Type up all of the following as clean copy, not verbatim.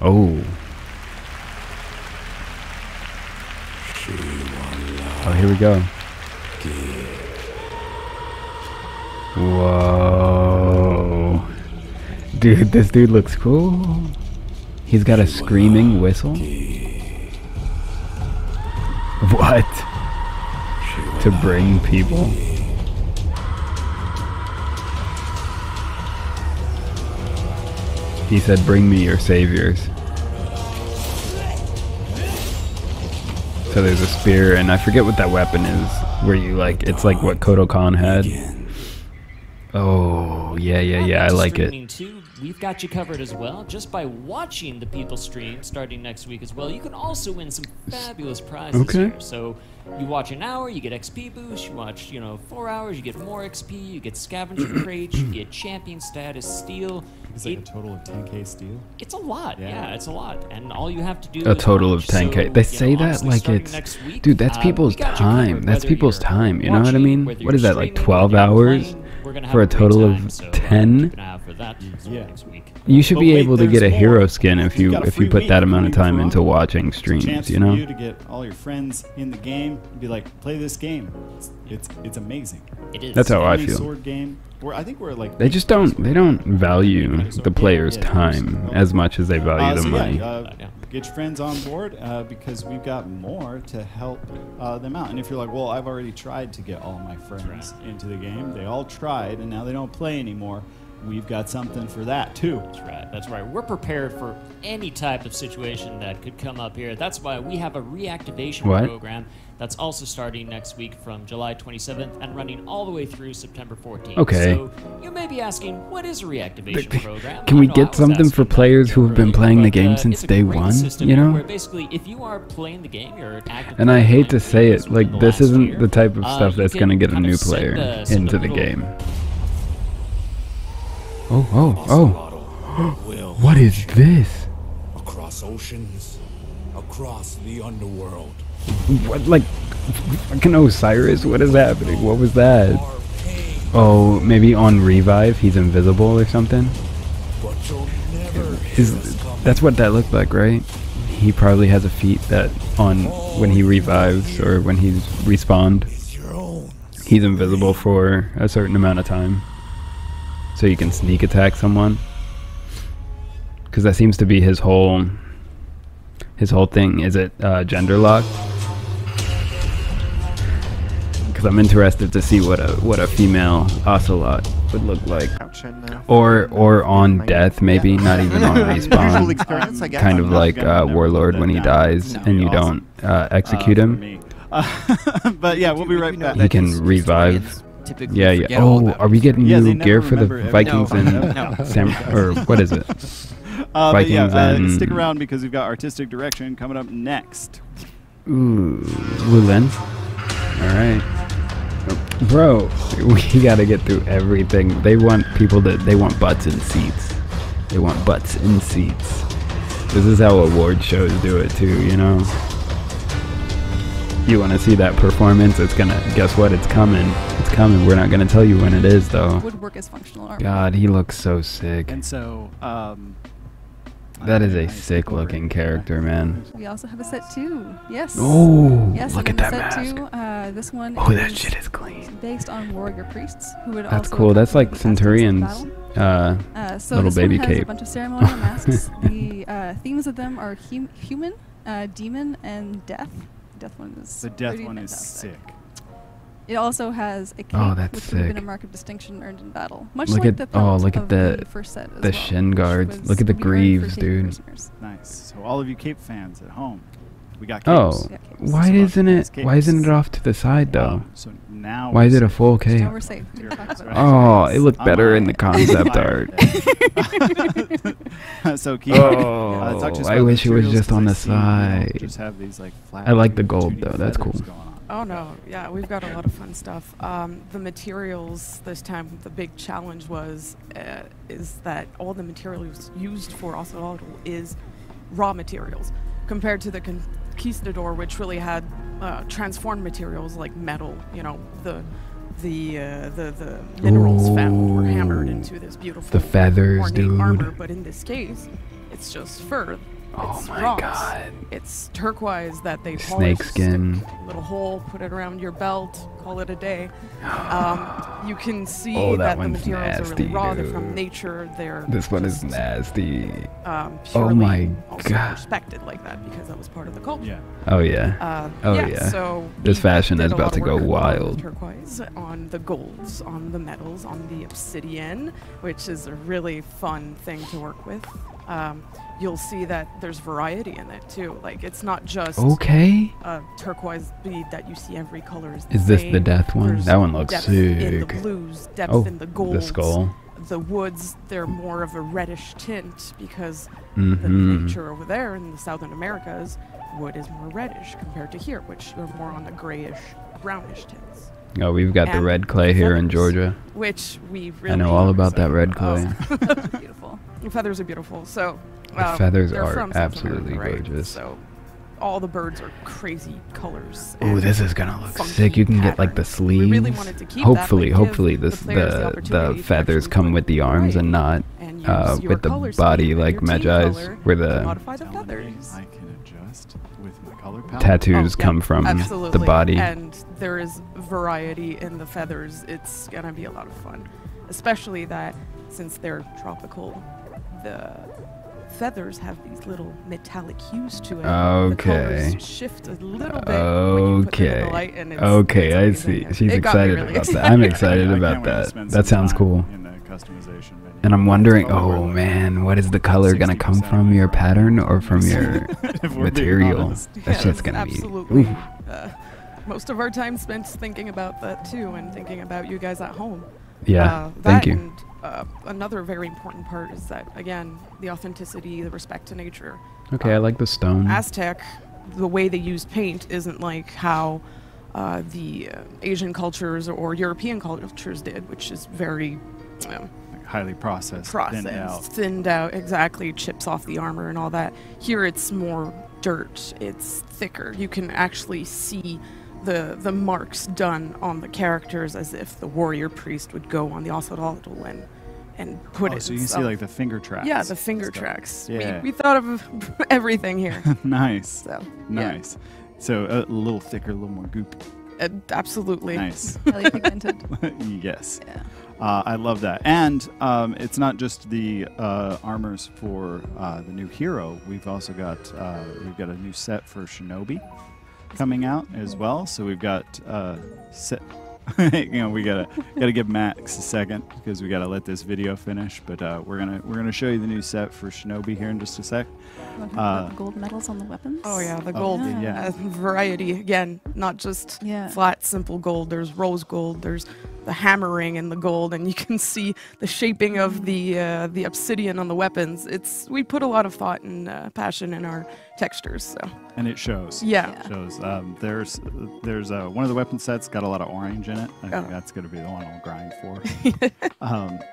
Oh. Oh, here we go. Whoa. Dude, this dude looks cool. He's got a screaming whistle. What? To bring people? He said, bring me your saviors. So there's a spear, and I forget what that weapon is. Where you like, it's like what Kotal Khan had. Oh, yeah, I like it. Too, we've got you covered as well. Just by watching the people stream starting next week as well, you can also win some fabulous prizes here. So you watch an hour, you get XP boost. You watch, 4 hours, you get more XP. You get scavenger crates, you get champion status, steal. It's like a total of 10k steal? It's a lot, yeah, it's a lot. And all you have to do a is total watch. of 10k. So, they say that like it's... Week, dude, that's people's time. That's people's time, you know what I mean? What is that, like 12 hours? For a total of 10? You should be able to get a hero skin if you put that amount of time into watching streams, you know? You to get all your friends in the game and be like, play this game. It's amazing. It is. That's how I feel. Sword game. I think we're like they don't value the player's time as much as they value the money. Get your friends on board because we've got more to help them out. And if you're like, well, I've already tried to get all my friends into the game. They all tried, and now they don't play anymore. We've got something for that, too. That's right. We're prepared for any type of situation that could come up here. That's why we have a reactivation program that's also starting next week from July 27th and running all the way through September 14th. Okay. So you may be asking, what is a reactivation program? Can we get something for players who have been playing the game since day one, you know? Where basically, if you are playing the game, you're an active and I hate to player say it, like, this isn't the type of stuff that's going to get a kind of new send player some into the little- game. Oh. What is this? Across oceans, across the underworld. What, like, fucking Osiris? What is happening? What was that? Oh, maybe on revive he's invisible or something? That's what that looked like, right? He probably has a feat that on when he revives or when he's respawned, he's invisible for a certain amount of time. So you can sneak attack someone. Because that seems to be his whole thing. Is it gender locked? Because I'm interested to see what a female ocelot would look like. Or on death, maybe, not even on respawn. Kind of like Warlord when he dies and you don't execute him. But yeah, we'll be right back. He can revive. Yeah. Oh, are we getting new gear for the Vikings and or what is it? Vikings and stick around because we've got artistic direction coming up next. Ooh, Wulin. All right, bro. We gotta get through everything. They want butts in seats. They want butts in seats. This is how award shows do it too, you know. You want to see that performance? It's gonna. Guess what? It's coming. It's coming. We're not gonna tell you when it is, though. Woodwork is functional armor. God, he looks so sick. And so, that is a sick-looking character, man. We also have a set 2. Yes. Oh, yes, look at that set mask. 2, this one. Oh, that shit is clean. Based on warrior priests who would. That's also cool. That's like accompany Centurion's so little this baby one has cape. a bunch of ceremonial masks. The themes of them are human, demon, and death. Death one is the death one fantastic. is sick. It also has a cape, that's which would have been a sick. mark of distinction earned in battle. Much Look like at the belt look of at the first set as the well, shin which guards. was Look at the to be earned for greaves, taking dude. prisoners. Nice. So all of you cape fans at home, we got capes. Oh, Yeah, capes. why isn't it off to the side though? So now Why is it a full Now cape? we're safe. We can talk about it. Oh, it looked better in the concept art. So Keith, Oh, talk to us I about wish it was materials, just on the 'cause I see, side. just have these like flat I like the gold 2D though. That's cool. feathers going on. Oh no, yeah, we've got a lot of fun stuff. The materials this time, the big challenge is that all the materials used for Ocelotl is raw materials, compared to the Conquistador, which really had transformed materials like metal. You know, the minerals found were hammered into this beautiful The feathers, ornate dude. armor. But in this case, it's just fur. Oh It's my rocks. god. It's turquoise that they Snake polish, skin. stick a little hole, put it around your belt, call it a day. You can see Oh, that that the one's materials are really nasty, raw. They're from dude. nature. They're This one is just, nasty. purely my also God. respected like that because that was part of the culture. Yeah. Oh yeah. Oh, yeah. So This we fashion did is a lot about to of go work on the wild. turquoise, on the golds, on the metals, on the obsidian, which is a really fun thing to work with. You'll see that there's variety in it too. Like it's not just Okay. a turquoise bead that you see every color is the Is this same. the death one? There's That one looks depth in the sick. blues, depth Oh, in the golds. the skull. The woods, they're more of a reddish tint because the Mm-hmm. nature over there in the southern Americas, wood is more reddish compared to here, which are more on the grayish, brownish tints. Oh, we've got the And red clay here in feathers, Georgia. Which we really I know all about that red clay. Beautiful. The feathers are beautiful. So The feathers they're are from South absolutely America, right? gorgeous. So all the birds are crazy colors. Oh, and this is gonna look funky sick. You can get like the patterns. sleeves. We really wanted to keep Hopefully, that, but give hopefully the this players the opportunity to feathers actually come put with the arms and not and use your with the color body scheme and like your team Magi's, color where to the modify the Telling me feathers. I can adjust with my color palette. tattoos Oh, yeah, come from absolutely. the body. And there is variety in the feathers. It's gonna be a lot of fun, especially that since they're tropical, the feathers have these little metallic hues to it. The Okay. colors shift a little bit when you put them in the Okay. light, and it's Okay, I amazing. see. And She's it got me excited really about that. excited. I'm excited I about can't wait to that. spend That some sounds time cool. in the customization menu. And I'm wondering, That's probably oh where man, what is the color gonna come 60% from? Your pattern or from your if we're being material? honest. That Yes, shit's gonna be. absolutely. Ooh. Most of our time spent thinking about that too, and thinking about you guys at home. Yeah, that thank you. And, another very important part is that, again, the authenticity, the respect to nature. Okay, I like the stone. Aztec, the way they used paint isn't like how the Asian cultures or European cultures did, which is very Like highly processed, thinned out, exactly, chips off the armor and all that. Here it's more dirt, it's thicker. You can actually see the marks done on the characters as if the warrior priest would go on the Ocelotl and put it So you can see himself. like the finger tracks. Yeah, the finger and stuff. tracks. Yeah. We thought of everything here. Nice. So Nice. So a little thicker, a little more goop. Absolutely. Nice. Highly pigmented. Yes. Yeah. I love that. And it's not just the armors for the new hero. We've also got a new set for Shinobi coming out as well. So we've got set. We gotta give Max a second because we gotta let this video finish. But we're gonna show you the new set for Shinobi here in just a sec. Want to talk about the gold medals on the weapons? Oh yeah, the Oh, gold yeah. variety again, not just Yeah. flat, simple gold. There's rose gold. There's the hammering in the gold, and you can see the shaping of the obsidian on the weapons. We put a lot of thought and passion in our textures. So And it shows. yeah, It shows. There's one of the weapon sets got a lot of orange in it. I think Oh. that's going to be the one I'll grind for.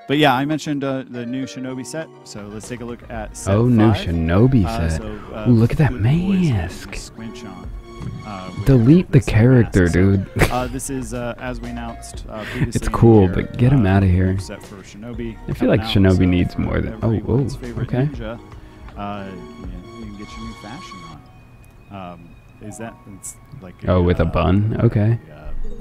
But yeah, I mentioned the new Shinobi set. So let's take a look at set Oh, new 5. Shinobi set. Ooh, look at that with the boys mask. Squinch on. with Delete the this character, mask. dude. This is as we announced previously. It's in the cool, year, but get him outta here. Set for Shinobi. I feel like coming out, Shinobi needs for more than- oh, everyone's whoa, favorite okay. ninja, you can get your new fashion on. Is that it's like Oh, with a bun? Okay.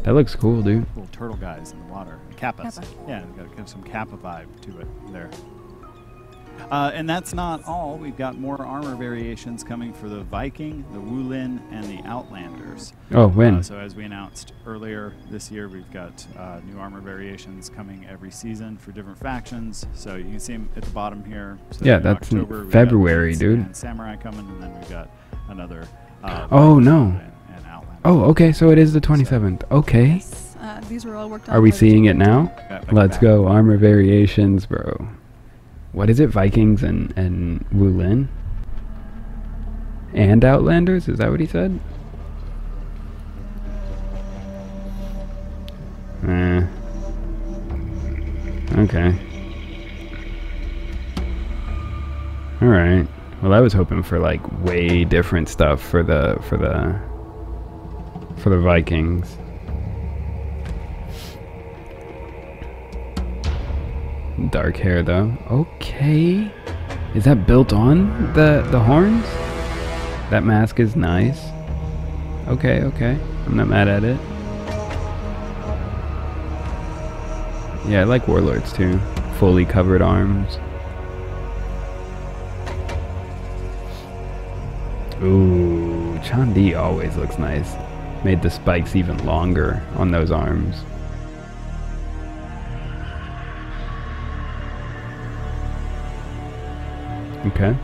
That looks cool, dude. Little turtle guys in the water. Kappas. Kappa. Yeah, got to give some Kappa vibe to it there. And that's not all. We've got more armor variations coming for the Viking, the Wulin, and the Outlanders. Oh, when? So as we announced earlier this year, we've got new armor variations coming every season for different factions. So you can see them at the bottom here. So Yeah, in that's in October, we've got February, Knights dude. And Samurai coming, and then we've got another. Oh, Vikings no. And Outlanders. Oh, okay, so it is the 27th. Okay. Yes. These were all worked on. Are we by the seeing it team. now? Back- Let's back. go. Armor variations, bro. What is it? Vikings and Wulin? And Outlanders? Is that what he said? Okay. Alright. Well, I was hoping for like way different stuff for the Vikings. Dark hair though. Okay. Is that built on the horns? That mask is nice. Okay, okay. I'm not mad at it. Yeah, I like warlords too. Fully covered arms. Ooh, Chandi always looks nice. Made the spikes even longer on those arms. Okay.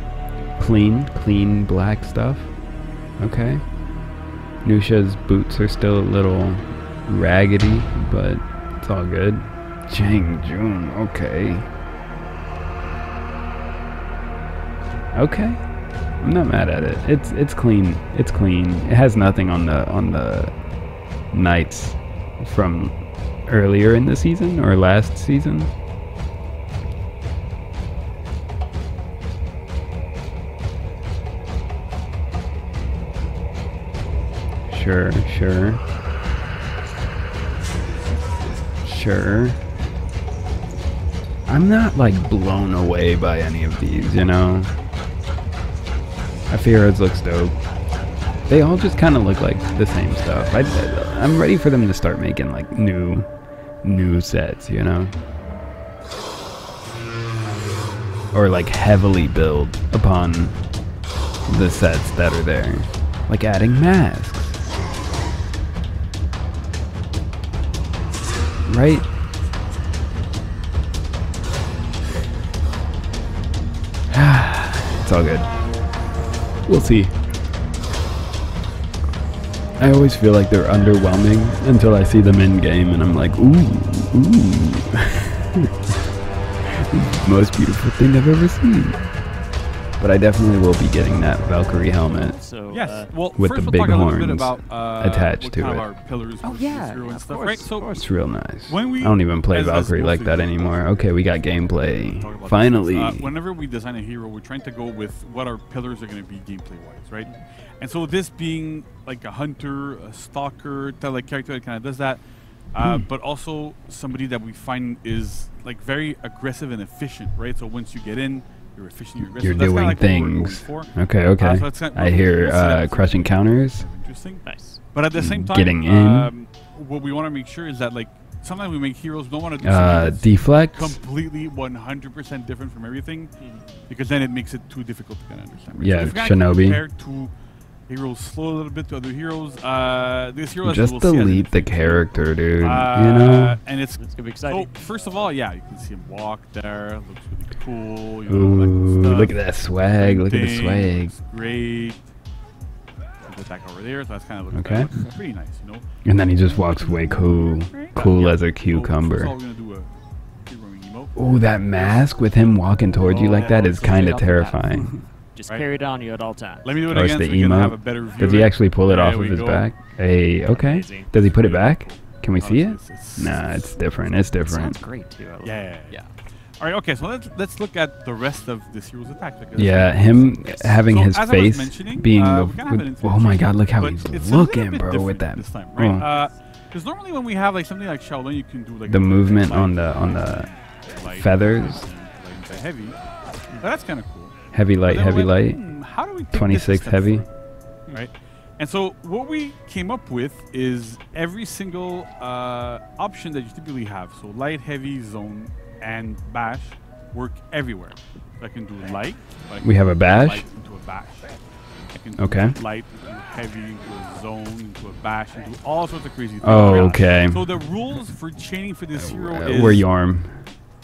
Clean black stuff. Okay. Nuxia's boots are still a little raggedy, but it's all good. Chang Jun, okay. Okay. I'm not mad at it. It's clean. It's clean. It has nothing on the knights from earlier in the season or last season. Sure. I'm not like blown away by any of these, you know. Afiras looks dope. They all just kind of look like the same stuff. I'm ready for them to start making like new sets, you know, or like heavily build upon the sets that are there, like adding masks. Right? It's all good. We'll see. I always feel like they're underwhelming until I see them in game and I'm like, ooh. Most beautiful thing I've ever seen. But I definitely will be getting that Valkyrie helmet. So, yes. Well, with first the we'll big talk a little horns bit about, attached to it. Our pillars and stuff, right? So it's real nice. When we, I don't even play Valkyrie like that anymore. Okay, we got gameplay. Finally. Whenever we design a hero, we're trying to go with what our pillars are going to be gameplay-wise, right? And so this being like a hunter, a stalker, like character that kind of does that, but also somebody that we find is like very aggressive and efficient, right? So once you get in, you're efficient, you're aggressive. You're doing like things. Okay. So I hear crushing counters. Interesting. Nice. But at the same time, getting in. What we want to make sure is that like sometimes we make heroes don't want to do something deflect completely 100% different from everything, because then it makes it too difficult to kind of understand. Right? Yeah, so Shinobi. Compared to heroes slow a little bit to other heroes. This hero just delete the character, dude. You know, and it's gonna be exciting. So first of all, yeah, you can see him walk there. Looks really cool. You know, that look at that swag! Look at the swag. Great. Put back over there, so that's kind of looking pretty nice, you know. And then he just walks away cool as a cucumber. Oh, that mask with him walking towards you like that is kind of terrifying. Just carry it on you at all times. Let me do it again the so we can have a better view. Does he actually pull it off of his back? Hey, okay. Amazing. Does he put it back? Can we see it? Nah, it's different. It's different. Sounds great too. Yeah. All right, okay, so let's look at the rest of this hero's attack. Yeah, him having his face being oh my god, look how he's looking, bro, with that. This time, right? Because normally when we have like something like Shaolin, you can do like the movement on the feathers. Like heavy. That's kind of cool. Heavy light. How do we 26 heavy. Right? And so what we came up with is every single option that you typically have. So light, heavy, zone, and bash work everywhere. So I can do light. We have a bash. Light into a bash. I can do light into heavy, into a zone, into a bash, into all sorts of crazy things. Oh, okay. So the rules for chaining for this hero is where you arm.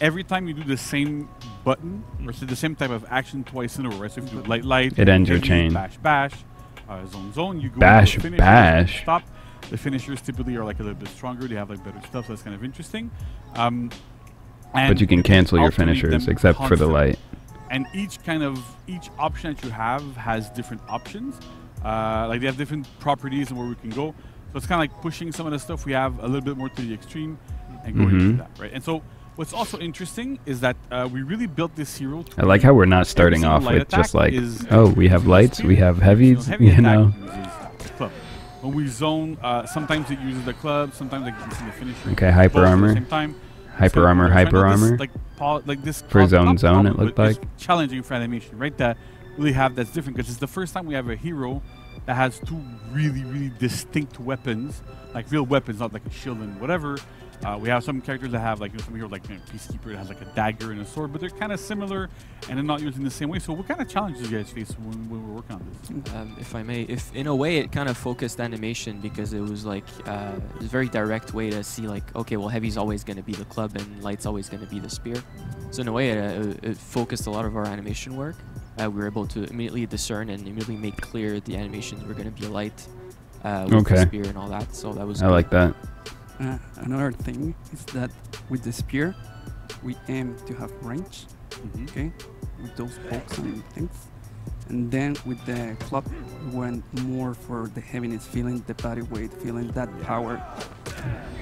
Every time you do the same button or the same type of action twice in a row, right? So if you do light, it ends your chain. Bash, zone, you go bash. Stop. The finishers typically are like a little bit stronger. They have like better stuff, so that's kind of interesting. But you can cancel your finishers except for the light. And each option that you have has different options. Like they have different properties and where we can go. So it's kind of like pushing some of the stuff we have a little bit more to the extreme and going into that, right? And so what's also interesting is that we really built this hero. I like how we're not starting off with just like, oh, we have lights, we have heavies, you know. When we zone, sometimes it uses the club, sometimes it uses the finisher. Okay, hyper armor. At the same time. Hyper So, armor, so I know hyper this, armor. like this For top zone, it problem looked is like. challenging for animation, right? That really have that's different because it's the first time we have a hero that has two really distinct weapons, like real weapons, not like a shield and whatever. We have some characters that have like some hero like Peacekeeper that has like a dagger and a sword, but they're kind of similar and they're not used in the same way. So what kind of challenges do you guys face when we're working on this? If I may, if in a way it kind of focused animation because it was like a very direct way to see like, okay, well, heavy's always going to be the club and light's always going to be the spear. So in a way it focused a lot of our animation work. We were able to immediately discern and immediately make clear the animations were going to be light with the spear and all that. So that was I like that. Another thing is that with the spear, we aim to have range, okay, with those pokes and things. And then with the club, we went more for the heaviness feeling, the body weight feeling, that power.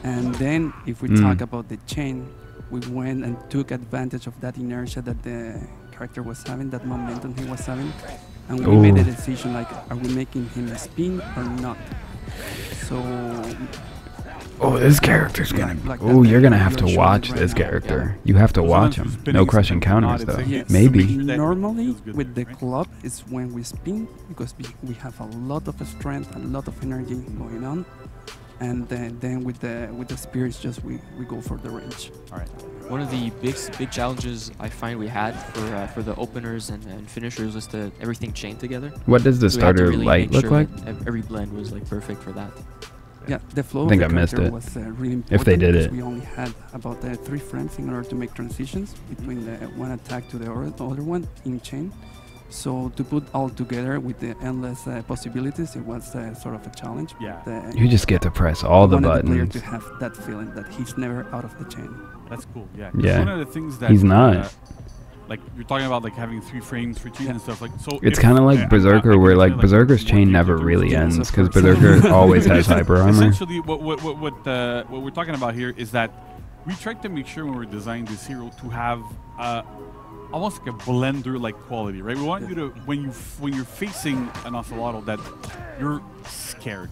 And then if we talk about the chain, we went and took advantage of that inertia that the character was having, that momentum he was having. And we made a decision like, are we making him spin or not? So... Oh, this character's gonna. Oh, you're gonna have to watch this character. You have to watch him. No crushing counters though. Yes. Maybe. Normally, with the club is when we spin because we have a lot of strength, a lot of energy going on, and then with the spear, it's just we go for the range. All right. One of the big challenges I find we had for the openers and finishers was to everything chained together. What does the So we had to starter really light make look sure like? that every blend was like perfect for that. Yeah, the flow I think of the I missed character it. was really important. If they did because it. We only had about 3 frames in order to make transitions between the one attack to the other one in chain. So to put all together with the endless possibilities, it was sort of a challenge. Yeah. You just get to press all the wanted the player buttons. to have that feeling that he's never out of the chain. That's cool. Yeah. Yeah. One of the things that He's not. Like you're talking about like having 3 frames for chain and stuff like so. It's kind of like Berserker, where like Berserker's chain never really ends because Berserker always has hyper armor. Essentially, what we're talking about here is that we tried to make sure when we're designing this hero to have almost like a blender-like quality, right? We want you to when you're facing an Ocelotl that you're scared,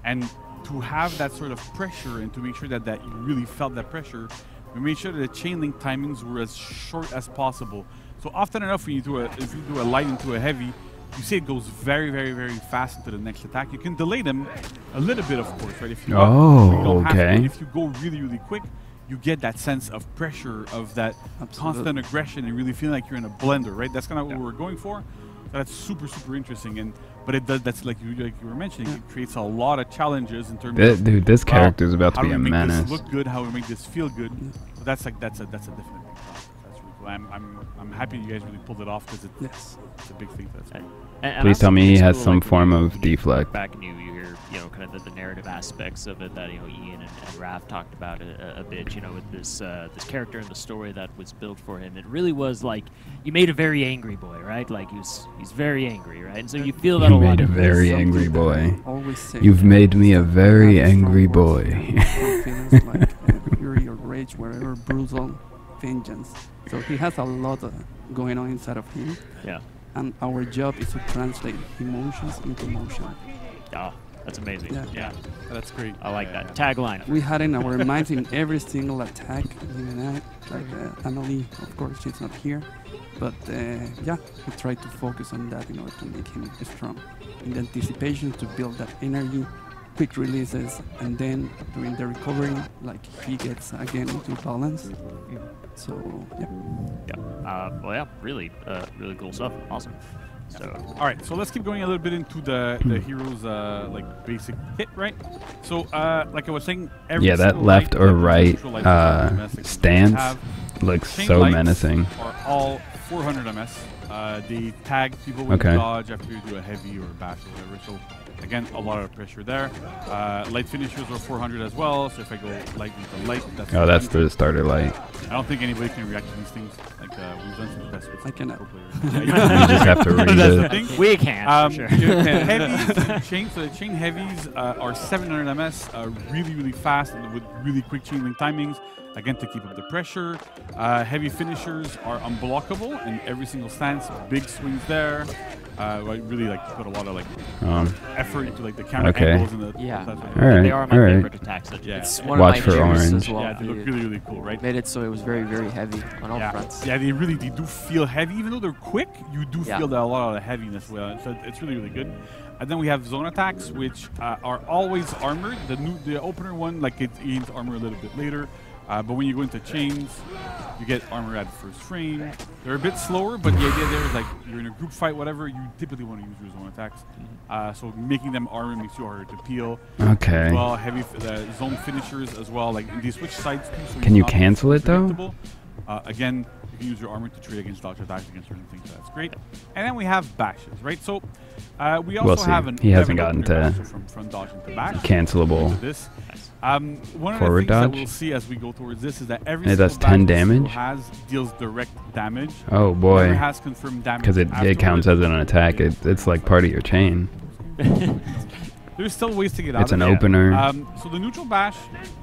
and to have that sort of pressure and to make sure that you really felt that pressure. We made sure that the chain link timings were as short as possible. So often enough, when you do if you do a light into a heavy, you see it goes very fast into the next attack. You can delay them a little bit, of course, right? If you okay. If you go really quick, you get that sense of pressure, of that constant aggression, and really feeling like you're in a blender, right? That's kind of what we're going for. So that's super interesting, but it does. That's like you were mentioning. It creates a lot of challenges in terms of dude. This character is about to be a how do we make menace. this look good? How do we make this feel good? So that's a definite big problem. That's really cool. I'm happy you guys really pulled it off because it's a big thing for us. And Please tell me he has cool, some like, form of deflect. Back in you hear, kind of the narrative aspects of it that, Ian and Raph talked about a bit, with this this character and the story that was built for him. It really was like, you made a very angry boy, right? Like, he's very angry, right? And so you feel that You a lot. made a very angry boy. Always say You've made me a very angry boy. Feelings like fury or rage, whatever, brutal vengeance. So he has a lot going on inside of him. Yeah. And our job is to translate emotions into motion. Oh, that's amazing. Yeah. That's great. I like that. Tagline. We had in our minds in every single attack, like Annalie, of course, she's not here. But we try to focus on that in order to make him strong. In the anticipation to build that energy, quick releases, and then during the recovery, like he gets again into balance. So, Really cool stuff. Awesome. So, all right, so let's keep going a little bit into the hero's like basic hit, right? So, like I was saying, that left or right stance looks so menacing. Are all 400 MS. They tag people with dodge after you do a heavy or a bash or whatever. So again, a lot of pressure there. Light finishers are 400 as well. So if I go light into light, that's the starter light. I don't think anybody can react to these things. Like we've done some tests with I cannot. You just have to read it. We can. For sure. Heavies, chain. So the chain heavies are 700 MS, really fast and with really quick chain link timings. Again, to keep up the pressure. Heavy finishers are unblockable in every single stance. Big swings there. I really like put a lot of like effort into like the camera Okay. angles and the Yeah. Alright, They are my alright. favorite attacks. Yeah. It's one Watch of for my favorites orange. as well. Yeah, they look really, really cool, right? Made it so it was very, very heavy on all Yeah, fronts. yeah, they do feel heavy, even though they're quick. You do Yeah. feel that a lot of the heaviness. So it's really, really good. And then we have zone attacks, which are always armored. The opener one, like it gains armor a little bit later. But when you go into chains, you get armor at the first frame. They're a bit slower, but the idea there is like you're in a group fight, whatever, you typically want to use your zone attacks. So making them armor makes you harder to peel. Okay. As well, heavy zone finishers as well. Like they switch sides too. So Can it's you not cancel it, though? predictable. Again, you can use your armor to trade against dodge attacks against certain things. So that's great. And then we have bashes, right? So we also We'll see. have an He hasn't 11 gotten opener to bash, so from dodge into bash. Cancelable. Into this. One of the Forward things that dodge? we'll see as we go towards this is that every And it does single 10 bash this hero damage? has deals direct damage. Oh Never boy. has confirmed damage Because it counts afterwards. as an attack. It's like part of your chain. There's still ways to get out It's of an it. opener. So the neutral bash,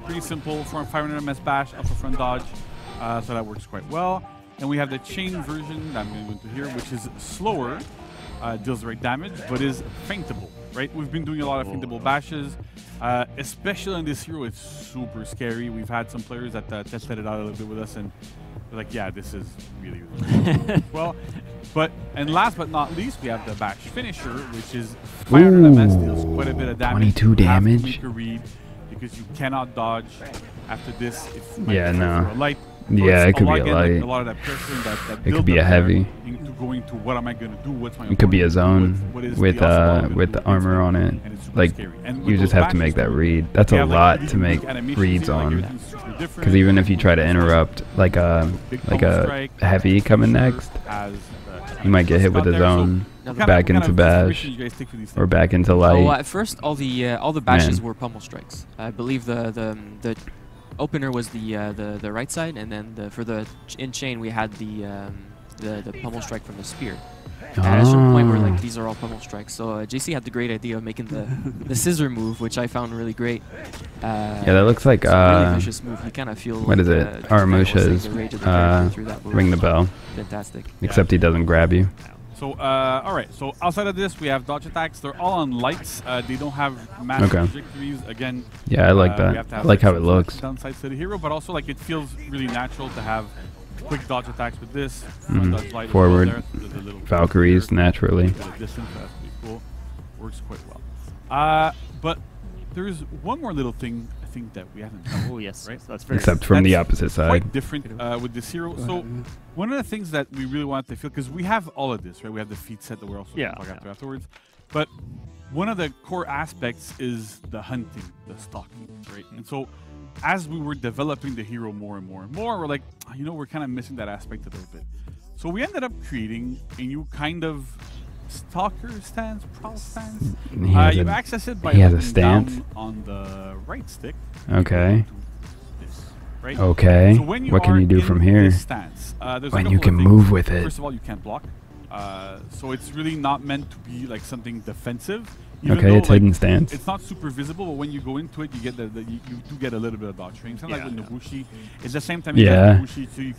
pretty simple. 500 MS bash, upper front dodge. So that works quite well. And we have the chain version that I'm going to go into here, which is slower, deals direct damage, but is feintable, right? We've been doing a lot of feintable bashes. Especially in this hero, it's super scary. We've had some players that tested it out a little bit with us, and they're like, yeah, this is really, really cool. Well. And last but not least, we have the bash finisher, which is 500 MS, deals quite a bit of damage. 22 You have to damage? make a read because you cannot dodge after this. If Yeah, no. for a light. Yeah, it's it could be a again, light. Like a lot of that pressure and that It could be build-up a heavy. there into going to what am I going to do? What's my It could be a opponent zone doing, what is with the Ocelotl gonna with do the armor on it. and it's super Like scary. And you with just those have to make bashes that too, read. That's they a have, like, lot really to make unique animations, reads like on. everything's super different. Because even if you try to interrupt like a Big pummel strike, heavy coming next, has, you might get hit with a there. So zone what back kind into of bash inspiration you guys take for these or things? back into Oh, light. at first all the bashes Man. were pummel strikes. I believe the opener was the right side, and then for the in chain we had the pummel strike from the spear. And at a certain point, we're like, these are all pummel strikes. So JC had the great idea of making the scissor move, which I found really great. Yeah, that looks like it's a really vicious move. You kind of feel what like, is it? Aramusha's Ring the Bell. Fantastic. Except he doesn't grab you. So, all right. So outside of this, we have dodge attacks. They're all on lights. They don't have massive trajectories. Again, Yeah, I like we that. have to I have like how it some looks. downsides to the hero, but also like it feels really natural to have quick dodge attacks with this. Dodge light as well Forward. there, so there's a little Valkyries naturally. bit of distance, so that's pretty cool. Works quite well. But there's one more little thing I think that we haven't done. Oh yes, right? So that's very Except from the That's opposite side. quite different with this hero. So one of the things that we really wanted to feel, because we have all of this, right? We have the feat set that we're also going to talk afterwards. But one of the core aspects is the hunting, the stalking, right? And so as we were developing the hero more and more and more, we're like, you know, we're kind of missing that aspect a little bit. So we ended up creating a new kind of stalker stance, prowl stance. He has You a- access it by he has a looking stance. down on the right stick. Okay. This, right? Okay. So when What can are you do in from here? this stance, there's a When you couple of can things. move with it. First of all, you can't block. So it's really not meant to be like something defensive. Even Okay, though, it's like, hidden stance. It's not super visible, but when you go into it, you get you do get a little bit of dodge range. Kind of like with Nobushi. It's the same time you Yeah. get Nobushi, so you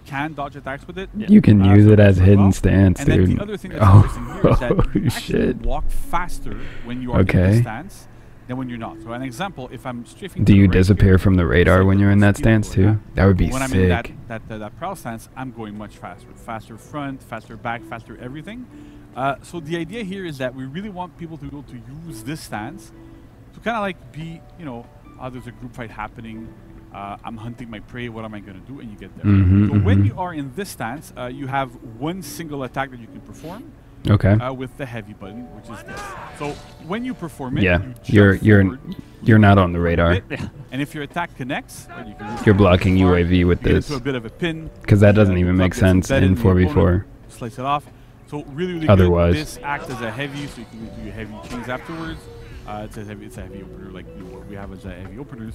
can dodge attacks with it. You can use so it as works hidden well. stance, And then dude. the other thing that's Oh, interesting here is that you actually shit. walk faster when you are in Okay. this stance than when you're not. So an example, if I'm strafing Do to the you right disappear here, from the radar say when that you're in the that speed stance will too? go That would be when I'm in sick. that prowl stance, I'm going much faster. Faster front, faster back, faster everything. So the idea here is that we really want people to be able to use this stance to kind of like be, you know, there's a group fight happening. I'm hunting my prey. What am I going to do? And you get there. So when you are in this stance, you have one single attack that you can perform. Okay. With the heavy button, which is this. So when you perform it, Yeah, you jump forward, you're not on the radar. and if your attack connects, you can You're blocking use your UAV with you get this. into a bit of a pin. Because that doesn't the even club make gets sense embedded in the 4v4. opponent, slice it off. So really, really Otherwise. good. This acts as a heavy, so you can do your heavy chains afterwards. It's a heavy opener, like what we have as a heavy openers,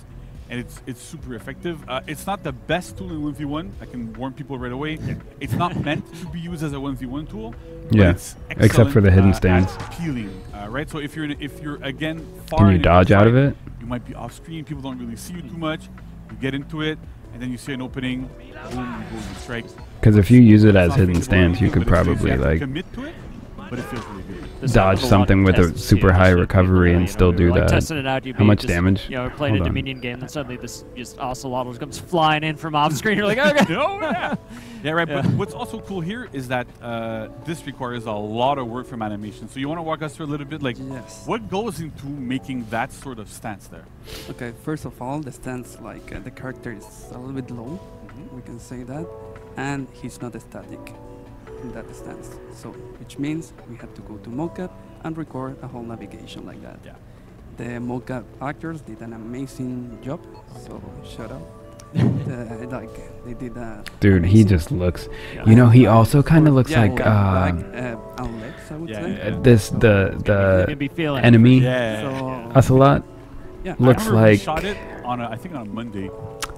and it's super effective. It's not the best tool in 1v1. I can warn people right away. It's not meant to be used as a 1v1 tool. But Yeah, it's except for the hidden excellent stance. at peeling, right? So if you're again far Can you in a dodge out of fight, it? you might be off screen. People don't really see you too much. You get into it, and then you see an opening. Boom, you go, you strike. Because if you use it It's as not hidden feasible or stance, you anything, could but it's just you probably have to like commit to it. but it feels really good. This dodge is the something one with a test to see super if high it's recovery you and know, still you're, do like, that. testing it out, you'd How be much just, damage? You know, playing a Hold on. Dominion game, then suddenly this just Ocelotl comes flying in from off screen. You're like, okay. Oh, yeah. Yeah, right. Yeah. But what's also cool here is that this requires a lot of work from animation. So you want to walk us through a little bit, like, Yes. what goes into making that sort of stance there? Okay, first of all, the stance, the character is a little bit low, we can say that, and he's not static in that stance. So, which means we have to go to mocap and record a whole navigation like that. Yeah. The mocap actors did an amazing job, so shout out. They did a Dude, he just looks. You know, he also kind of looks like back, and legs, I would Yeah, say. yeah. this You can be the feeling it. enemy Yeah. So Ocelot. yeah, Looks I remember we like shot it on I think on a Monday,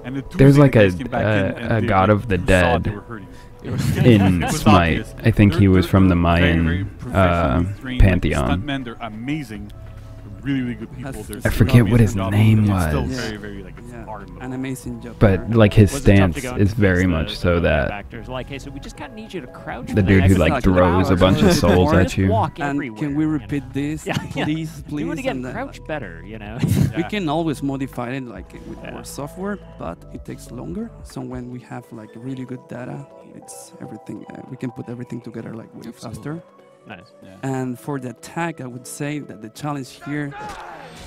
and the there's Tuesday like the guys came back in and a they, god like, of the saw dead they were hurting. in It was Smite. obvious. I think he was from the Very, very Mayan professionally trained, pantheon. Stuntmen, they're amazing. Really, really good people. Has- There's I forget what his job. name It's still was. very, very like it's yeah, hard. an amazing job. But there. like his Was it tough to stance go is into very the- much so the that actors like, hey, so we just kind of need you to crouch. the for dude who next like like throws a hours. bunch of Just souls at you. Walk And everywhere, can we you know? repeat this, Yeah, yeah. please, please? Do it again. and then, Crouch better, you know. We can always modify it with Yeah. our software, but it takes longer. So when we have like really good data, it's everything. We can put everything together like way faster. Nice. And for the attack, I would say that the challenge here,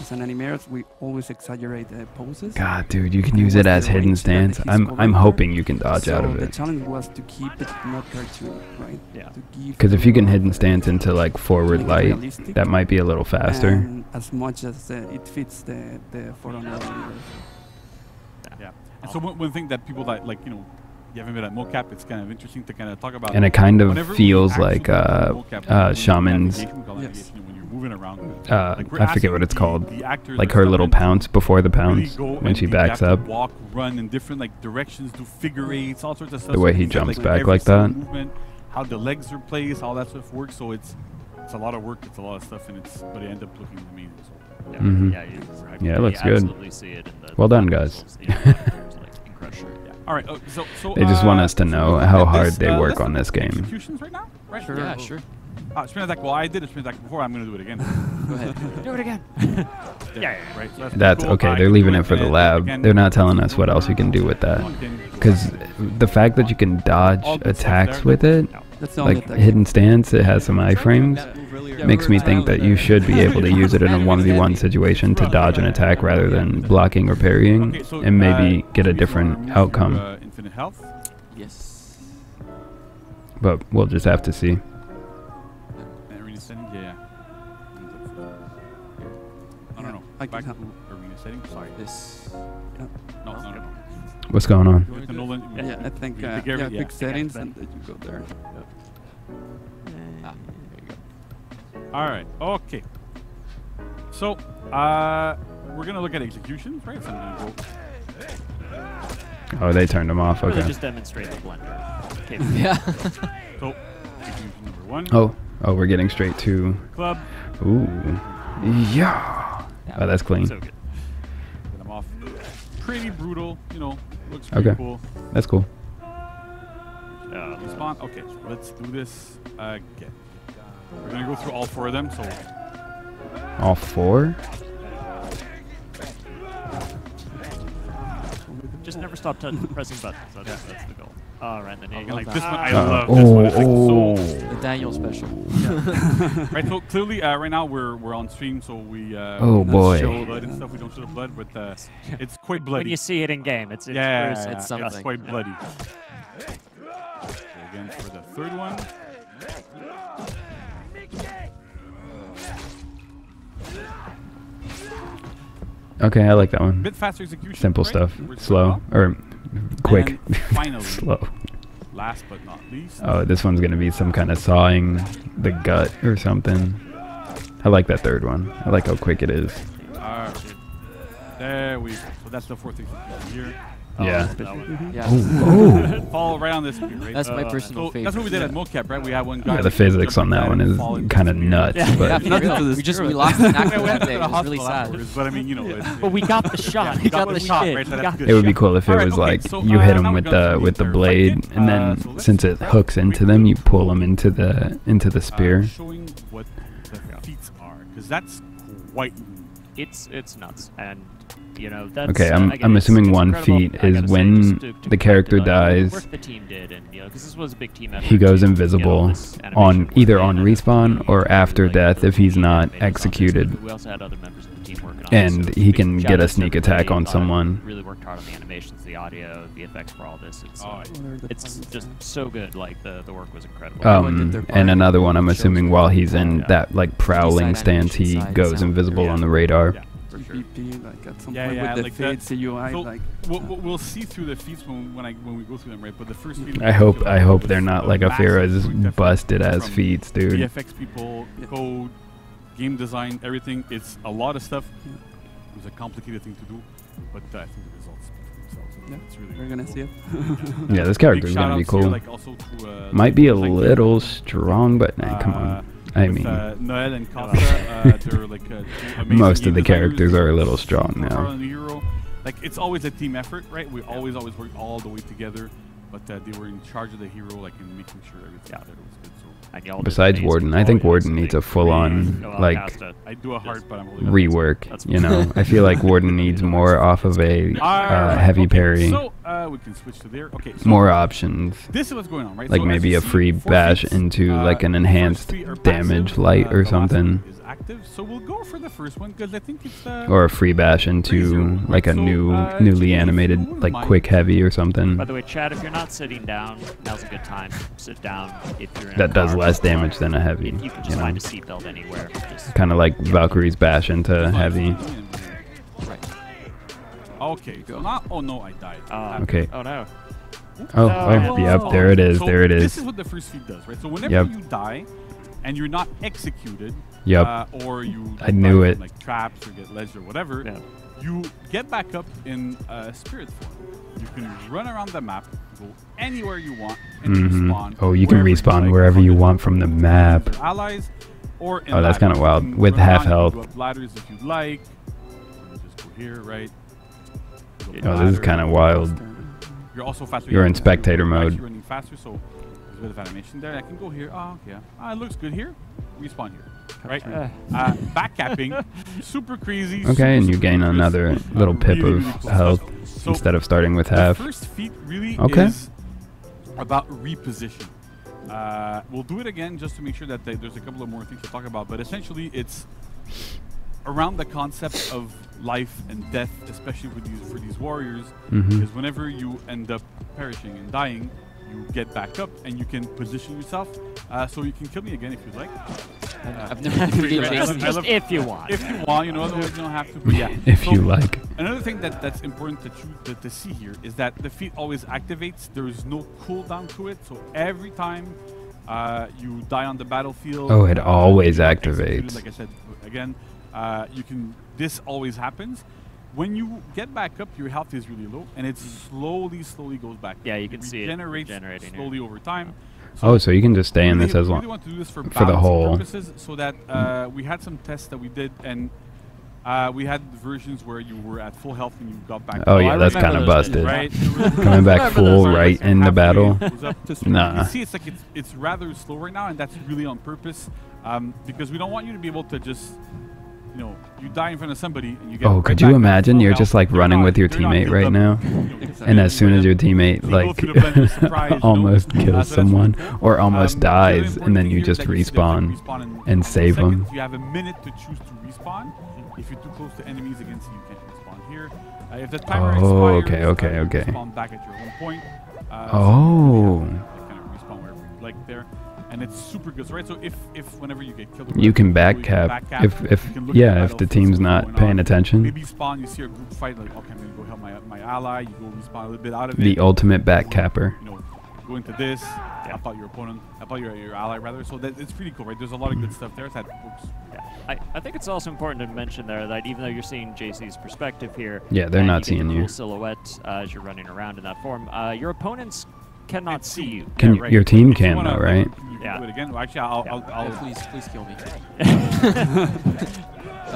as an animator, we always exaggerate poses. God, dude, you can And use it what's as the hidden range that stance. he's I'm covering hoping there? you can dodge So out of the it. challenge was to keep it not cartoon, right? Yeah. To give Because if you can hidden more, stance into like forward make it light, realistic that might be a little faster. and as much as it fits the For Honor universe. Yeah. And so one thing that people that like you haven't been at mocap, it's kind of interesting to kind of talk about. And it kind of Whenever we feels actually like do mocap, Shaman's. navigation, we call Yes. navigation when you're moving around. Like, we're I forget asking what it's called. the actors Like or her little stuntmen to pounce before the really pounce go when and she they backs have up. to walk, run in different like directions, do figure eights, all sorts of stuff. The way So he it's got, jumps like, back every like single that. Movement, how the legs are placed, all that stuff works. So it's a lot of work. It's a lot of stuff, and but it ends up looking amazing. So. Yeah, Mhm. yeah, Yeah, it you looks good. absolutely see it in the Well done, guys. visuals, you know, there's, like, incredible. Yeah. All right. So They just want us to so know we're how looking at hard this, they work let's on look this at game. Executions right now, right? Sure. Yeah, sure. Spin attack. Well, I did a spin attack before. I'm going to do it again. Go ahead. Do it again. Yeah. Right. So That's cool. okay. I They're can leaving do it for the and lab. again, They're not telling us what else you can do with that. Because the fact that you can dodge All good stuff attacks there. with it, That's the only like attack. hidden stance, it has some iframes. Makes me think that you should be able to use it in a 1v1 situation to dodge an attack rather than blocking or parrying, Okay, so, and maybe get a so we different wanna move outcome. to, infinite health. Yes. But we'll just have to see. Arena setting. Yeah. No. I Back can to arena setting. Sorry. This. No. What's going on? With the Nolan. Yeah, I think we pick every- pick settings Ben. and then you go there. Ah, there you go. All right. Okay. So, we're gonna look at executions, right? So I'm gonna go. Oh, they turned them off. Really Okay. just demonstrate the blender. Yeah. So, execution number 1. Oh, we're getting straight to. Club. Ooh. Yeah. Oh, that's clean. So good. Get them off. Pretty brutal. Looks Okay. pretty cool. That's cool. Respawn. Okay. So let's do this again. We're gonna go through all 4 of them. So. All 4? Just never stop pressing buttons. That's the goal. All right, then you love like that. This one, I Uh, love this one. It's like The Daniel special. right, so clearly, right now we're on stream, so we Oh, don't boy. show blood and stuff. We don't show the blood, but it's quite bloody. when you see it in game, it's yeah, gruesome. It's it's something. quite bloody. So again for the third one. Okay, I like that one. Bit faster execution. Simple right? stuff. Works Slow. very Or quick. And finally, Slow. last but not least. Oh, this one's going to be some kind of sawing the gut or something. I like that third one. I like how quick it is. There we go. So that's the 4th execution here. Yeah. Yeah. Oh. Fall right on this speed, right? That's my personal So favorite. that's what we did at mocap, right? We had one guy. Yeah, the that physics jumped on that at one and is fall into kind of the speed. nuts. Yeah. But Yeah, for Not real. into the We spirit. lost an actor We went that to day. the It was hospital really sad. afterwards, but I mean, But we got the shot. we got what the we shot, did. right? So We that's got good. it would be cool if it Alright, was okay, like so, you hit now them we with got to the the blade, fight and then so let's since it hooks into them, you pull them into the spear. Showing the feats are, because that's quite. It's nuts, and you know that's Okay, again, I'm assuming it's one incredible. feat I is gotta say, when just to the character connect to, dies, the work the team did, and you know, because this was a big team effort. he goes to get all invisible this animation on work either in, on and respawn we or really, after like, death if he's really not animated on this, executed. but we also had other members of the team working on And this, so he big can shout get a outs to sneak attack everybody, on someone. Really worked hard on the animations, the audio, the effects for all this. It's just so good. Like the work was incredible. And another one, I'm assuming while he's in that like prowling stance, he goes invisible on the radar. Yeah, for sure. VP, like at some Yeah, point yeah, with the like feats, that. CUI, So like we'll see through the feats when we go through them, right? But the first feat. I hope they're not like Afira's busted ass feats, dude. VFX people, code, game design, everything. It's a lot of stuff. It was a complicated thing to do, but I think the results speak for themselves. Yeah, It's really, we're really gonna cool. see it. Yeah, this character's gonna be cool. Like also to, Might be a like, little strong, but nah, come on. I with, mean, Noel and Costa, they're like two amazing most of game the characters designers. are a little strong Super now. hard on the hero. Like it's always a team effort, right? We always work all the way together, but they were in charge of the hero, like in making sure everything was good. So And y'all did Besides amazing. Warden, I think Warden needs a full-on like I do a heart, but I'm holding rework. You know, I feel like Warden needs more off of a heavy parry, So we can switch to there. Okay. So more options. this is what's going on, right? Like So as maybe you a see, free 4 bash feats, into like an the enhanced first 3 are damage passive, light or the last something, one is active. So we'll go for the first one because I think it's or a free bash into like a newly animated like quick heavy or something By the way, Chad, if you're not sitting down, now's a good time. Sit down if you're in that a does car. less damage than a heavy. You can just find a seatbelt anywhere. Just Kind of like Valkyrie's bash into heavy. Right. Okay. Oh no, I died. Okay. Oh no. Oh, yep, there it is, So there it This is. is what the first feat does, right? So whenever Yep. you die and you're not executed, Yep. or you I knew die it. from, like traps or get ledged or whatever, Yeah. you get back up in spirit form. You can run around the map, go anywhere you want, and respawn. Oh, you can wherever respawn like, wherever among you the want from the map. your allies, or in Oh, that's ladders. kinda wild. You can With run half around, you health. can go up ladders if you'd like. Let me just go here, right? Go up Oh, this is ladder. kind of wild. You're also faster. You're in You're spectator actually mode. running faster, so there's a bit of animation there. I can go here. Oh, okay. It looks good here. Respawn here, right? Backcapping, super crazy. Okay, and super, you super gain crisp, another little pip really, of really cool health stuff. So instead of starting with the half. first feat really Okay. is about reposition. We'll do it again just to make sure that there's a couple of more things to talk about, but essentially it's around the concept of life and death, especially for these warriors, because whenever you end up perishing and dying, you get back up and you can position yourself. So you can kill me again if you'd like. I've never defeated I Jason. love- if you want. If you want, you know, otherwise you don't have to. But yeah. If So you like. Another thing that's important to see here is that the feat always activates. There is no cooldown to it, so every time you die on the battlefield. Oh, it always you get executed, activates. Like I said again, you can. This always happens. When you get back up, your health is really low, and it slowly goes back. Yeah, you can see it regenerates regenerating here. slowly over time. Oh, so you can just stay in this as We long really want to do this for the balancing whole. purposes, so that we had some tests that we did, and we had versions where you were at full health and you got back. Oh up. yeah, that's kind of busted. Right. Coming back full right in the Halfway battle. it goes up. Nah. You see, it's like it's rather slow right now, and that's really on purpose, because we don't want you to be able to just, you know, you die in front of somebody and you get. Oh, right could you back up imagine full you're health. just like They're running not- with your they're not teammate healed right up, now, you know, and as soon as your teammate they go like through the blend of surprise, you know. almost So kills that's someone really cool. or almost The other dies, important and then thing you here is just that you see there's a respawn in and save seconds. them. You have a minute to choose to respawn. If you're too close to enemies against you, you can't respawn here. If the timer Oh, expires, okay. you respawn back at your own point. Oh. So you kind of respawn wherever you like there. And it's super good, so, right? So if whenever you get killed, or You can whatever, you back cap if you can look at yeah, if the battlefield, team's see what's not going paying on. attention. Maybe spawn, you see a group fight, like, okay, I'm gonna go help my ally. You go respawn a little bit out of it. The ultimate back capper. You know, go into this, help out your opponent, help out your ally rather. So that it's pretty cool, right? There's a lot of good stuff there that works. Yeah. I think it's also important to mention there that even though you're seeing JC's perspective here, Yeah, they're and not you get seeing the you. cool silhouette as you're running around in that form, your opponents cannot see you. Can Yeah, right. your team If you can wanna, though, right? You can Yeah. do it again. Well, actually, I'll Oh, please kill me.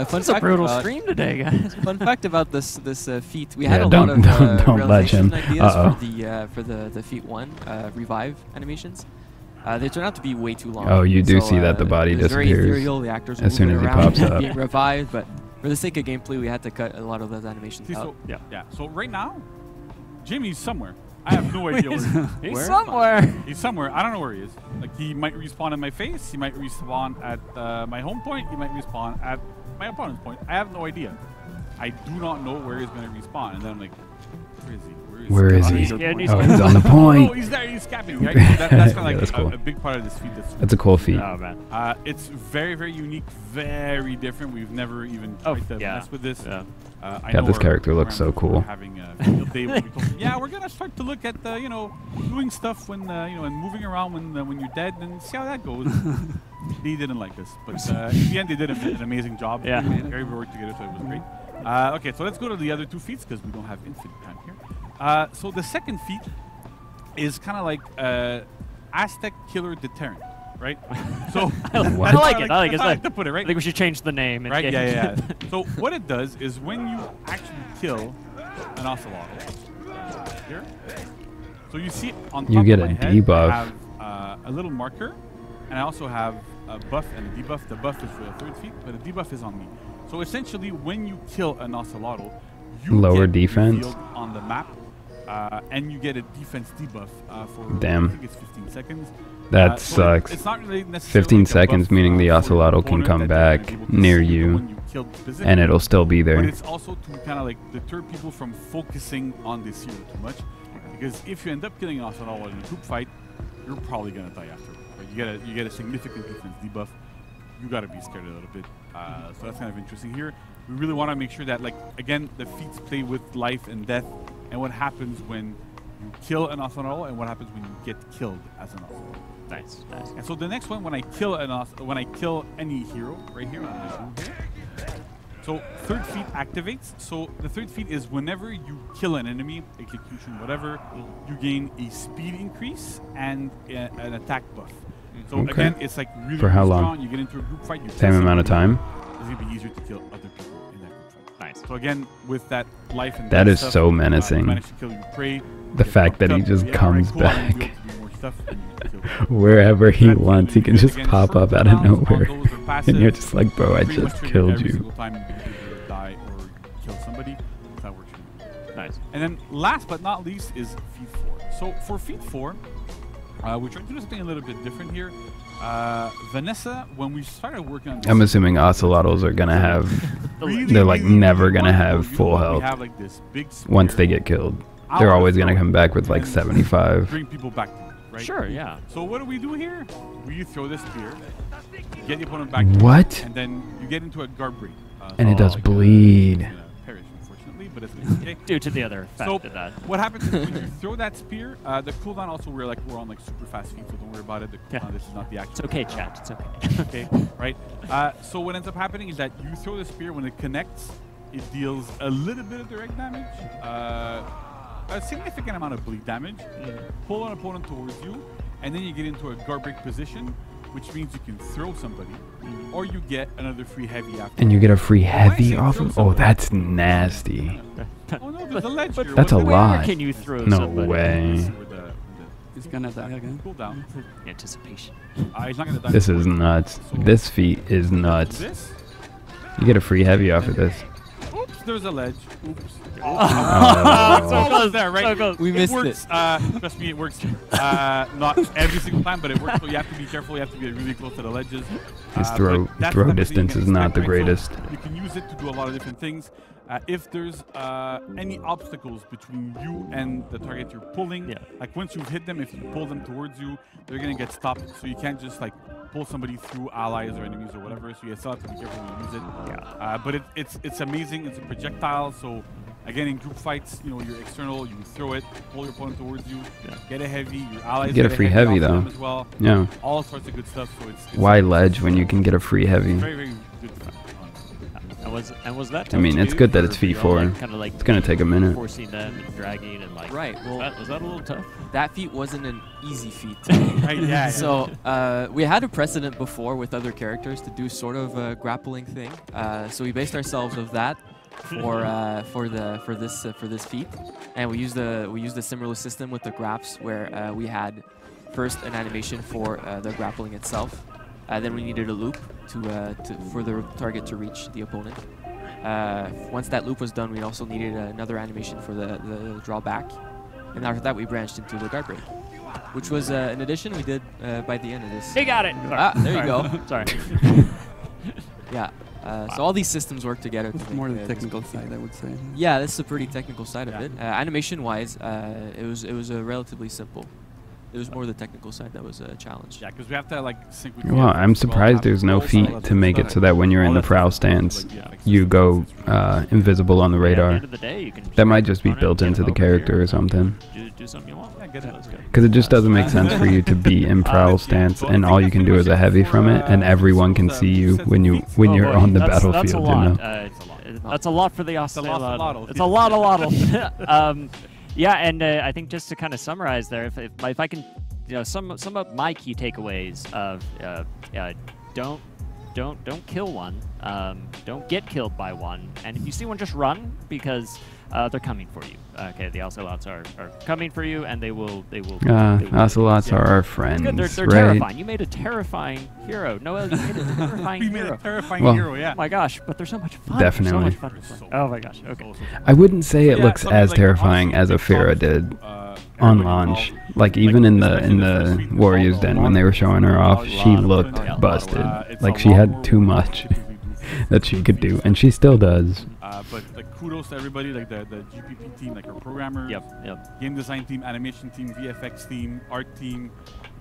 Fun It's a fact brutal about- stream today, guys. Fun fact about this feat, we Yeah, had a lot don't- of don't ledge realization him. ideas Uh-oh. for the feat 1 revive animations. They turn out to be way too long. Oh, you do So, see that the body it's very disappears ethereal. The actors as soon as he moving around, pops up. being revived, but for the sake of gameplay, we had to cut a lot of those animations See, out. so, yeah. So right now, Jimmy's somewhere. I have no idea where he is. He's Where? somewhere. He's somewhere. I don't know where he is. Like, he might respawn in my face. He might respawn at my home point. He might respawn at my opponent's point. I have no idea. I do not know where he's going to respawn. And then I'm like, where is he? Where is he? Yeah, Oh, he's on the Oh, point. he's there. He's capping. Right? That's kind of like that's cool. a big part of this feat. That's a cool feat. Oh man. It's very, very unique, very different. We've never even tried to mess with this. Yeah. I Yeah, know this our character looks so programmers were cool. Having a field day where we told them, yeah, we're gonna start to look at doing stuff when and moving around when you're dead and see how that goes. They didn't like this, but in the end they did an amazing job. Yeah. Very worked together, so it was great. Okay, so let's go to the other two feats because we don't have infinite time here. So the second feat is kind of like Aztec Killer Deterrent, right? So I like it. I like it. That's how I like to put it, right? I think we should change the name. Right? Yeah. So what it does is when you actually kill an Ocelotl, here, so you see on top You get of a my head, debuff. I have a little marker, and I also have a buff and a debuff. The buff is for the third feat, but the debuff is on me. So essentially, when you kill an Ocelotl, you Lower get defense? revealed on the map, and you get a defense debuff for Damn. I think it's 15 seconds. That So sucks. it's not really necessarily 15 like a seconds, buff, meaning the for your Ocelotl can opponent come that back they're able to near see the you, one you killed physically, and it'll still be but there. it's also to kind of like deter people from focusing on this hero too much, because if you end up killing an Ocelotl in a group fight, you're probably gonna die after. Right? You get a significant defense debuff. You gotta be scared a little bit. So that's kind of interesting here. We really want to make sure that, like, again, the feats play with life and death, and what happens when you kill an Ocelotl, and what happens when you get killed as an Ocelotl. Nice. And so the next one, when I kill any hero, right here, I'm gonna do here. So third feat activates. So the third feat is whenever you kill an enemy, execution, whatever, you gain a speed increase and an attack buff. So Okay. again, it's like really, For how really long? strong. You get into a group fight, you kill Same amount of somebody, time? it's gonna be easier to kill other people in that group fight. Nice. So again, with that life and That death is stuff, so you menacing. manage to kill your prey, The get fact that fucked he up, just yeah, comes alright, cool, I'm gonna be back able to do more stuff, and you kill them. wherever he That's wants. He really can good. just Again, pop short up out of cooldowns on nowhere. those are And passive. you're just like, bro, I Pretty much just trigger killed every you. single time you either die or kill somebody. That works. Nice. And then last but not least is feat 4. So for feat 4, we're trying to do something a little bit different here. Vanessa, when we started working on this, I'm assuming Ocelotls are gonna have, they're like never gonna have full health have like this big once spear. they get killed. I They're wanna always gonna throw come it back with like and 75. Bring people back to it, right? Sure. Yeah. So what do we do here? We throw this spear, get the opponent back. What? And then you get into a guard break. And it does like bleed. you're gonna perish, unfortunately, but it's gonna be okay. Due to the other fact So of that. what happens is when you throw that spear, the cooldown also we're on like super fast feet, so don't worry about it. The cooldown, Yeah. this is not the actual. It's okay, chat. It's okay. Okay, right? So what ends up happening is that you throw the spear, when it connects, it deals a little bit of direct damage, a significant amount of bleed damage, pull an opponent towards you, and then you get into a guard break position, which means you can throw somebody, or you get another free heavy after. And you get a free heavy say off throw of? Oh, somebody? that's nasty. Oh no, there's a ledge here. That's a What's the lot. Where can you throw No somebody? way. He's gonna die again. Cooldown. Anticipation. He's not gonna die. This is nuts. This feat is nuts. This? You get a free heavy off of this. Oops, there's a ledge. Oops. Oh. So close there, right? So close. We missed works, trust me, it works. Not every single time, but it works. So you have to be careful. You have to be really close to the ledges. His But throw that's the type of distance thing is you can not the expect, right? greatest. So you can use it to do a lot of different things. If there's any obstacles between you and the target you're pulling, Yeah. like once you've hit them, if you pull them towards you, they're gonna get stopped. So you can't just like pull somebody through allies or enemies or whatever. So you still have to be careful when you use it. Yeah. But it's amazing. It's a projectile. So again, in group fights, you're external. You throw it, pull your opponent towards you, get a heavy. Your allies You get a free heavy, off of though. them as well. Yeah. All sorts of good stuff. So it's Why ledge when you can get a free heavy? very, very good fun, honestly. And was that? I mean, tough it's to good do that it's for, feat 4. Kind of like It's gonna take a minute. forcing them and dragging and like. Right, well- was that a little tough? That feat wasn't an easy feat. Right, yeah. So we had a precedent before with other characters to do sort of a grappling thing. So we based ourselves of that for this feat, and we used a similar system with the graphs where we had first an animation for the grappling itself. Then we needed a loop for the target to reach the opponent. Once that loop was done, we also needed another animation for the drawback. And after that, we branched into the guard break, which was an addition we did by the end of this. They got it! There you go. Sorry. Yeah. So all these systems work together. It's more the technical side, I would say. Yeah, that's the pretty technical side of it. Animation-wise, it was relatively simple. It was more the technical side that was a challenge. Yeah, because we have to like sync with. Well, I'm surprised there's no feat to make it so that when you're in the prowl stance, you go invisible on the radar. At the end of the day, you can That might just be built into the character or something. do something you want. Yeah, get it. Because it just doesn't make sense for you to be in prowl stance and all you can do is a heavy from it, and everyone can see you when you're on the battlefield. That's a you lot. know? That's a lot for the Ocelotl. It's a lot. Yeah, and I think just to kind of summarize there, if I can, sum up my key takeaways of don't kill one, don't get killed by one, and if you see one, just run because they're coming for you. Okay, the Ocelots are coming for you, and they will. Ocelots are our friends. Good. They're terrifying. You made a terrifying hero, Noel. You made a terrifying We hero. made a terrifying Well, hero, yeah. Oh my gosh, but they're so much fun. Definitely. So much fun to play. Oh my gosh. Okay. I wouldn't say it Yeah, looks something as like terrifying as Ocelotl Afira Feats, did on everybody launch. involved, Like even in the especially first week, Warriors Den when they were showing her off, she looked busted. Like she had too much that she could do, and she still does. But like kudos to everybody, like the GPP team, like our programmers, game design team, animation team, VFX team, art team,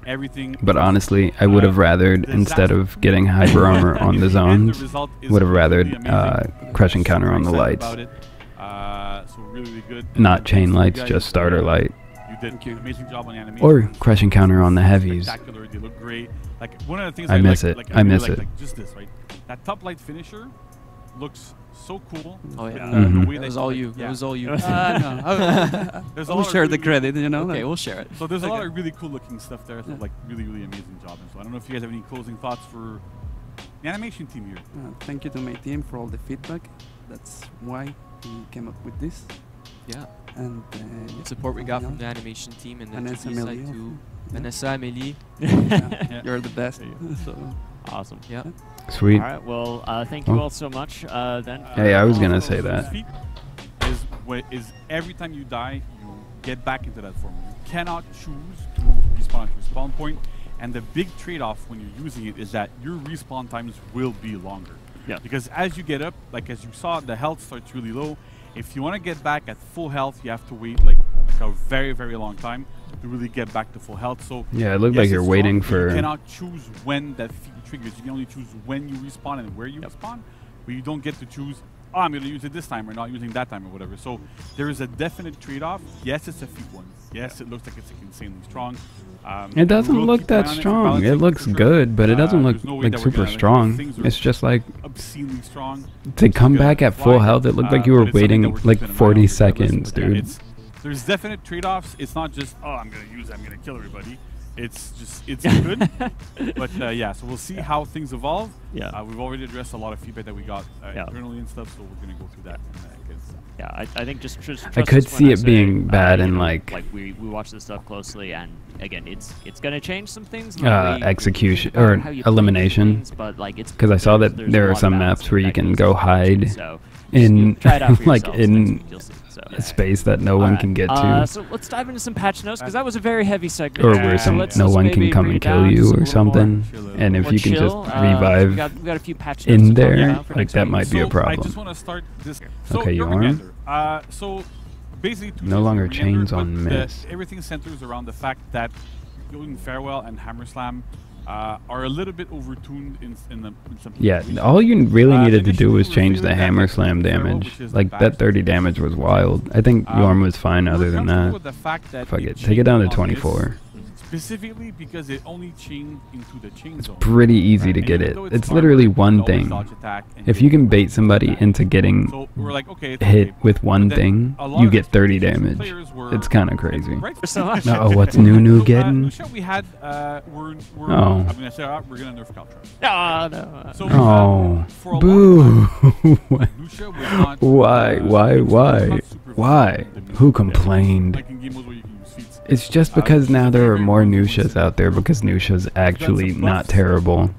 everything. But honestly, I would have rathered, instead of getting hyper armor on the zones, would have rathered crushing counter on the lights. So really good. Not chain lights, just starter light. You did an amazing job on the animation. Or crushing counter on the heavies. Spectacular, they look great. Like one of the things I miss like, it. Like, I miss really it. Like just this, right? That top light finisher looks so cool. Oh yeah, Mhm. The way that they was do all it, you. yeah. It was all you. There's a We'll lot of share the really- credit, you know. Okay, we'll share it. So there's a lot of really cool looking stuff there. So like really amazing job. And so I don't know if you guys have any closing thoughts for the animation team here. Thank you to my team for all the feedback. That's why we came up with this. Yeah. And Support we got from the animation team and the Vanessa 2D side Amelie, too. yeah. Vanessa, Amélie. You're the best. So Awesome. Yeah. Sweet. All right. Well, thank you all so much. Then. Hey, I was gonna say that. Is every time you die, you get back into that form. You cannot choose to respawn at your spawn point, and the big trade-off when you're using it is that your respawn times will be longer. Yeah. Because as you get up, like as you saw, the health starts really low. If you want to get back at full health, you have to wait like a very long time to really get back to full health. So Yeah, it looked yes, like you're it's waiting strong, but for. You cannot choose when that feat triggers. You can only choose when you respawn and where you respawn, but you don't get to choose. Oh, I'm going to use it this time or not using that time or whatever. So there is a definite trade-off. Yes, it's a feat one. Yes, it looks like it's insanely strong. It doesn't we'll look keep an that eye on it for strong. It balancing looks for sure. good, but it doesn't look There's no way like that we're super gonna, strong. things are It's just like obscenely strong. to come Gonna back at fly, full health. It looked like you were but it's something that waiting we're like keeping an eye on 40 regardless, seconds, but yeah, dude. there's definite trade-offs. It's not just, oh, I'm going to use it, I'm going to kill everybody. It's just, it's good. But yeah, so we'll see how things evolve. Yeah. We've already addressed a lot of feedback that we got internally and stuff, so we're going to go through that. Yeah, I think just I could see it being bad and like we watch this stuff closely, and again, it's gonna change some things. execution or elimination. But like it's because I saw that there's there a are lot some of maps where you balance can that go goes hide so in try it out for like yourselves next in week, you'll see. So. a space that no one can get to, So let's dive into some patch notes because that was a very heavy segment. or where no one can come and kill you or something. And if you can just revive we got a few patch notes in to talk there, about for like next that week. might be a I problem. just want to start this. So Okay, your Yarn. commander. So basically, No longer chains but on miss. Everything centers around the fact that Golden Farewell and Hammer Slam are a little bit overtuned in some. Yeah, situations. all you really needed to Initially, do was we were change the feeling that hammer like slam Farewell, damage. which is Like the that best 30 damage was wild. I think Yorm was fine other than that. With the fact that Fuck it, take it down to chained on this 24. Specifically because it only chained into the chain zone. Pretty easy to And get even it. though It's armor, literally you can one always thing. dodge attack and If get you can bait attack. somebody into getting So we're like, okay, it's hit okay. with one But then thing, a lot you of get 30 expectations damage. players were It's kind of crazy. right So much. Oh, what's Nunu getting? Lucia, we had we're Oh. I'm gonna say we're gonna nerf Caltrans. No. So Oh, for a boo! long time, Lucia was not, Why? was not super Why? fun Who in the complained? Like in game modes where you can use feats. It's just because now there are more Nuxias out there because Nuxia's actually not terrible.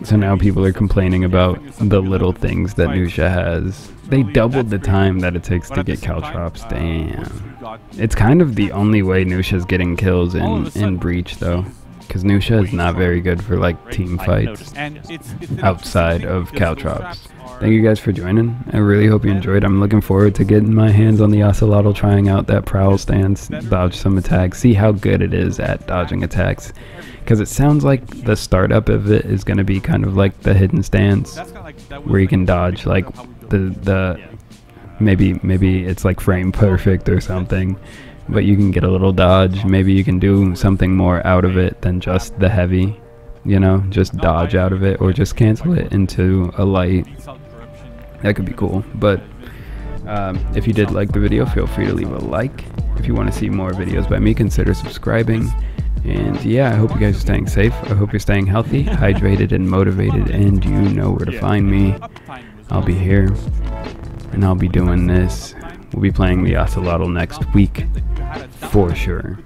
So now people are complaining about the little things that Nuxia has. They doubled the time that it takes to get Caltrops. Damn. It's kind of the only way Nuxia's getting kills in Breach though. Because Nuxia is not very good for like team fights outside of Caltrops. Thank you guys for joining. I really hope you enjoyed. I'm looking forward to getting my hands on the Ocelotl, trying out that prowl stance, dodge some attacks, see how good it is at dodging attacks. Because it sounds like the startup of it is going to be kind of like the hidden stance, where you can dodge like the maybe it's like frame perfect or something, but you can get a little dodge. Maybe you can do something more out of it than just the heavy, you know, just dodge out of it or just cancel it into a light. That could be cool. But if you did like the video, feel free to leave a like. If you want to see more videos by me, consider subscribing. And yeah, I hope you guys are staying safe. I hope you're staying healthy, hydrated, and motivated, and you know where to find me. I'll be here, and I'll be doing this. We'll be playing the Ocelotl next week, for sure.